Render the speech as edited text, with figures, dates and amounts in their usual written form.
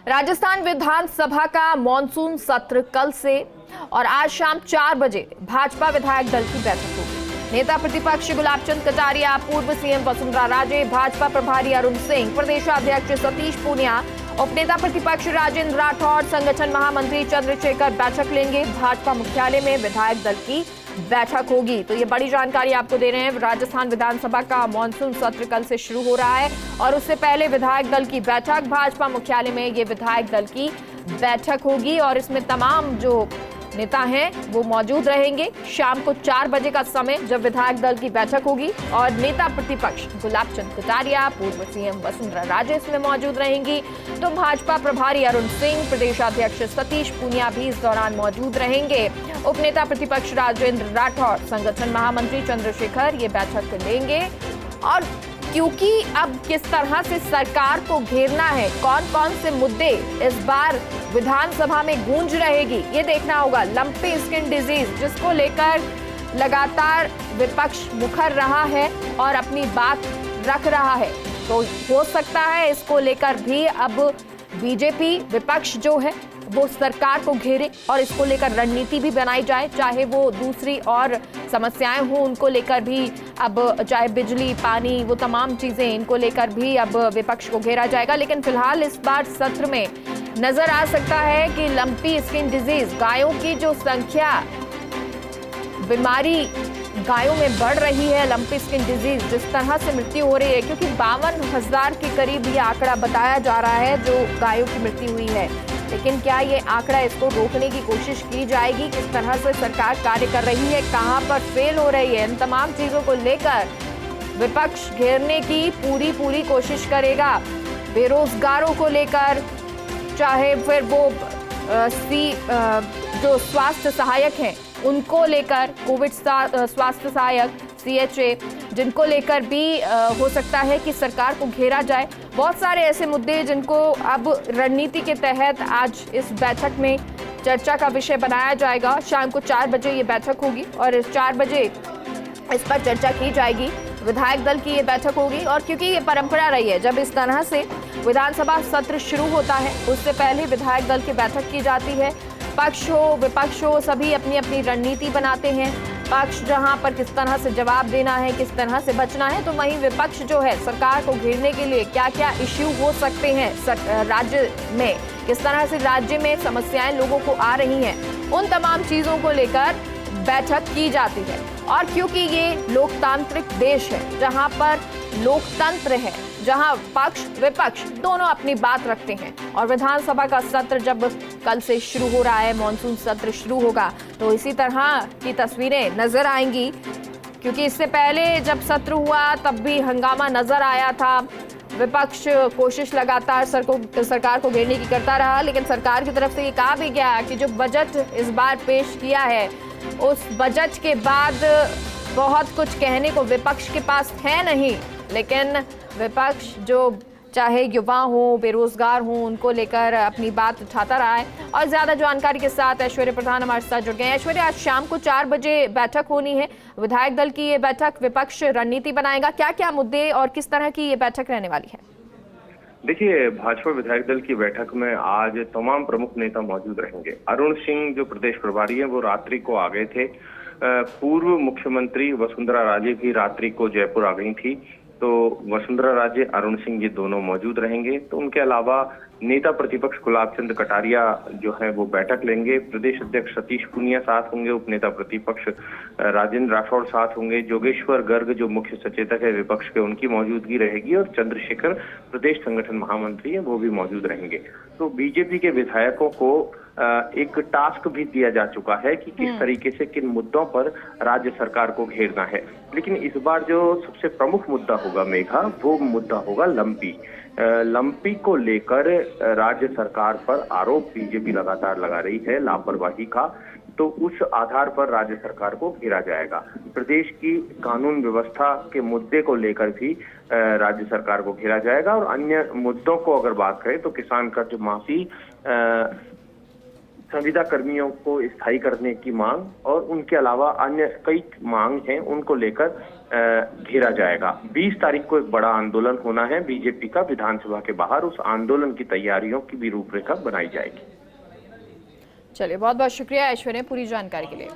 राजस्थान विधानसभा का मॉनसून सत्र कल से और आज शाम 4 बजे भाजपा विधायक दल की बैठक होगी। नेता प्रतिपक्ष गुलाबचंद कटारिया, पूर्व सीएम वसुंधरा राजे, भाजपा प्रभारी अरुण सिंह, प्रदेशाध्यक्ष सतीश पूनिया, उपनेता प्रतिपक्ष राजेंद्र राठौड़, संगठन महामंत्री चंद्रशेखर बैठक लेंगे। भाजपा मुख्यालय में विधायक दल की बैठक होगी। तो ये बड़ी जानकारी आपको दे रहे हैं। राजस्थान विधानसभा का मॉनसून सत्र कल से शुरू हो रहा है और उससे पहले विधायक दल की बैठक, भाजपा मुख्यालय में ये विधायक दल की बैठक होगी और इसमें तमाम जो नेता हैं वो मौजूद रहेंगे। शाम को 4 बजे का समय जब विधायक दल की बैठक होगी और नेता प्रतिपक्ष गुलाबचंद कटारिया, पूर्व सीएम वसुंधरा राजे इसमें मौजूद रहेंगी। तो भाजपा प्रभारी अरुण सिंह, प्रदेशाध्यक्ष सतीश पूनिया भी इस दौरान मौजूद रहेंगे। उपनेता प्रतिपक्ष राजेंद्र राठौड़, संगठन महामंत्री चंद्रशेखर ये बैठक लेंगे। और क्योंकि अब किस तरह से सरकार को घेरना है, कौन कौन से मुद्दे इस बार विधानसभा में गूंज रहेगी, ये देखना होगा। लंपी स्किन डिजीज जिसको लेकर लगातार विपक्ष मुखर रहा है और अपनी बात रख रहा है, तो हो सकता है इसको लेकर भी अब बीजेपी विपक्ष जो है वो सरकार को घेरे और इसको लेकर रणनीति भी बनाई जाए। चाहे वो दूसरी और समस्याएं हों उनको लेकर भी, अब चाहे बिजली, पानी, वो तमाम चीजें, इनको लेकर भी अब विपक्ष को घेरा जाएगा। लेकिन फिलहाल इस बार सत्र में नजर आ सकता है कि लंपी स्किन डिजीज, गायों की जो संख्या, बीमारी गायों में बढ़ रही है, लंपी स्किन डिजीज जिस तरह से मृत्यु हो रही है, क्योंकि 52,000 के करीब ये आंकड़ा बताया जा रहा है जो गायों की मृत्यु हुई है। लेकिन क्या ये आंकड़ा, इसको रोकने की कोशिश की जाएगी? किस तरह से सरकार कार्य कर रही है, कहां पर फेल हो रही है, इन तमाम चीजों को लेकर विपक्ष घेरने की पूरी कोशिश करेगा। बेरोजगारों को लेकर, चाहे फिर वो जो स्वास्थ्य सहायक हैं उनको लेकर, कोविड स्वास्थ्य सहायक CHA, जिनको लेकर भी हो सकता है कि सरकार को घेरा जाए। बहुत सारे ऐसे मुद्दे जिनको अब रणनीति के तहत आज इस बैठक में चर्चा का विषय बनाया जाएगा। शाम को 4 बजे ये बैठक होगी और 4 बजे इस पर चर्चा की जाएगी। विधायक दल की ये बैठक होगी और क्योंकि ये परंपरा रही है, जब इस तरह से विधानसभा सत्र शुरू होता है उससे पहले विधायक दल की बैठक की जाती है। पक्ष हो विपक्ष हो, सभी अपनी अपनी रणनीति बनाते हैं। पक्ष जहां पर किस तरह से जवाब देना है, किस तरह से बचना है, तो वहीं विपक्ष जो है सरकार को घेरने के लिए क्या क्या इश्यू हो सकते हैं राज्य में, किस तरह से राज्य में समस्याएं लोगों को आ रही हैं, उन तमाम चीजों को लेकर बैठक की जाती है। और क्योंकि ये लोकतांत्रिक देश है, जहां पर लोकतंत्र है, जहां पक्ष विपक्ष दोनों अपनी बात रखते हैं और विधानसभा का सत्र जब कल से शुरू हो रहा है, मॉनसून सत्र शुरू होगा, तो इसी तरह की तस्वीरें नजर आएंगी। क्योंकि इससे पहले जब सत्र हुआ तब भी हंगामा नजर आया था। विपक्ष कोशिश लगातार सरकार को घेरने की करता रहा, लेकिन सरकार की तरफ से ये कहा भी गया कि जो बजट इस बार पेश किया है उस बजट के बाद बहुत कुछ कहने को विपक्ष के पास है नहीं। लेकिन विपक्ष जो चाहे युवा हो, बेरोजगार हो, उनको लेकर अपनी बात उठाता रहा है। और ज्यादा जानकारी के साथ ऐश्वर्य प्रधान हमारे साथ जुड़ गए हैं। ऐश्वर्य, आज शाम को 4 बजे बैठक होनी है, विधायक दल की ये बैठक, विपक्ष रणनीति बनाएगा, क्या क्या मुद्दे और किस तरह की ये बैठक रहने वाली है? देखिए, भाजपा विधायक दल की बैठक में आज तमाम प्रमुख नेता मौजूद रहेंगे। अरुण सिंह जो प्रदेश प्रभारी है वो रात्रि को आ गए थे। पूर्व मुख्यमंत्री वसुंधरा राजे भी रात्रि को जयपुर आ गई थी, तो वसुंधरा राजे, अरुण सिंह ये दोनों मौजूद रहेंगे। तो उनके अलावा नेता प्रतिपक्ष गुलाबचंद कटारिया जो है वो बैठक लेंगे। प्रदेश अध्यक्ष सतीश पूनिया साथ होंगे, उपनेता प्रतिपक्ष राजेंद्र राठौड़ साथ होंगे। जोगेश्वर गर्ग जो मुख्य सचेतक है विपक्ष के, उनकी मौजूदगी रहेगी और चंद्रशेखर प्रदेश संगठन महामंत्री है वो भी मौजूद रहेंगे। तो बीजेपी के विधायकों को एक टास्क भी दिया जा चुका है कि किस तरीके से किन मुद्दों पर राज्य सरकार को घेरना है। लेकिन इस बार जो सबसे प्रमुख मुद्दा होगा मेघा, वो मुद्दा होगा लंपी को लेकर राज्य सरकार पर आरोप बीजेपी लगातार लगा रही है लापरवाही का। तो उस आधार पर राज्य सरकार को घेरा जाएगा। प्रदेश की कानून व्यवस्था के मुद्दे को लेकर भी राज्य सरकार को घेरा जाएगा। और अन्य मुद्दों को अगर बात करें तो किसान कर्ज माफी संविदा कर्मियों को स्थायी करने की मांग और उनके अलावा अन्य कई मांग हैं, उनको लेकर घेरा जाएगा। 20 तारीख को एक बड़ा आंदोलन होना है बीजेपी का विधानसभा के बाहर। उस आंदोलन की तैयारियों की भी रूपरेखा बनाई जाएगी। चलिए, बहुत बहुत शुक्रिया ऐश्वर्या पूरी जानकारी के लिए।